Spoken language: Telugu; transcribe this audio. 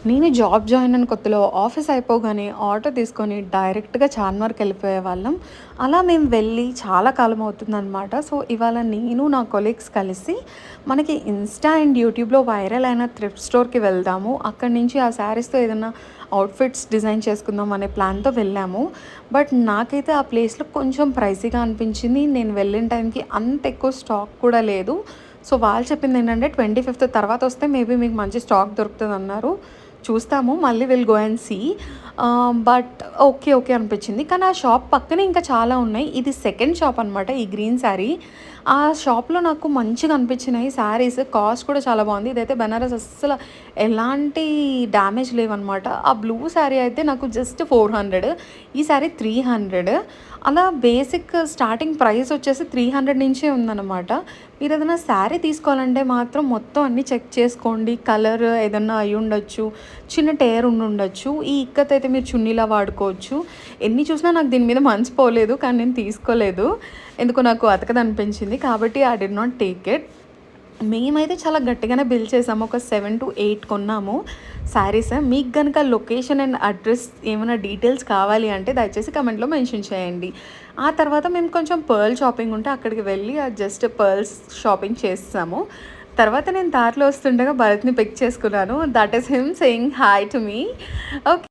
నేను జాబ్ జాయిన్ అయిన కొత్తలో ఆఫీస్ అయిపోగానే ఆటో తీసుకొని డైరెక్ట్‌గా చార్మినార్‌కి వెళ్ళిపోయేవాళ్ళం. అలా మేము వెళ్ళి చాలా కాలం అవుతుందనమాట. సో, ఇవాళ నేను నా కొలీగ్స్ కలిసి మనకి ఇన్‌స్టా అండ్ యూట్యూబ్‌లో వైరల్ అయిన థ్రిఫ్ట్ స్టోర్‌కి వెళ్దాము. అక్కడి నుంచి ఆ శారీస్‌తో ఏదన్నా అవుట్‌ఫిట్స్ డిజైన్ చేసుకుందాం అనే ప్లాన్‌తో వెళ్ళాము. బట్ నాకైతే ఆ ప్లేస్‌లో కొంచెం ప్రైసీగా అనిపించింది. నేను వెళ్ళిన టైంకి అంత ఎక్కువ స్టాక్ కూడా లేదు. సో, వాళ్ళు చెప్పిందేంటంటే 25థ్ తర్వాతొస్తే మేబీ మీకు మంచి స్టాక్ దొరుకుతదన్నారు. చూస్తాము. మళ్ళీ will go and see. But okay. Okay అనిపిచ్చింది. కానీ ఆ షాప్ పక్కనే ఇంకా చాలా ఉన్నాయి. ఇది సెకండ్ షాప్ అనమాట ఈ గ్రీన్ శారీ. ఆ షాప్‌లో నాకు మంచిగా అనిపించినాయి శారీస్. కాస్ట్ కూడా చాలా బావుంది. ఇదైతే బెనారస్ అస్సల ఎలాంటి డ్యామేజ్ లేవనమాట. ఆ బ్లూ శారీ అయితే నాకు జస్ట్ 400. ఈ శారీ 300. అలా బేసిక్ స్టార్టింగ్ ప్రైస్ వచ్చేసి 300 నుంచే ఉందనమాట. మీరేదైనా శారీ తీసుకోవాలంటే మాత్రం మొత్తం అన్నీ చెక్ చేసుకోండి. కలర్ ఏదన్నా అయ్యుండొచ్చు. చిన్న టేర్ ఉండుండొచ్చు. ఈ ఇక్కతయితే మీరు చున్నీలా వాడుకోవచ్చు. ఎన్ని చూసినా నాకు దీని మీద మనసు పోలేదు. కానీ నేను తీసుకోలేదు. ఎందుకో నాకు అతకదనిపించింది. కాబట్టి I did not take it. మేమైతే చాలా గట్టిగానే బిల్ చేసాము. ఒక 7-8 కొన్నాము శారీస్. మీకు గనక లొకేషన్ అండ్ అడ్రస్ ఏమైనా డీటెయిల్స్ కావాలి అంటే దయచేసి కమెంట్‌లో మెన్షన్ చేయండి. ఆ తర్వాత మేము కొంచెం పర్ల్ షాపింగ్ ఉంటే అక్కడికి వెళ్ళి జస్ట్ పర్ల్స్ షాపింగ్ చేసేసాము. తర్వాత నేను దారిలో వస్తుండగా భరత్‌ని పిక్ చేసుకున్నాను. That is him saying hi to me. Okay.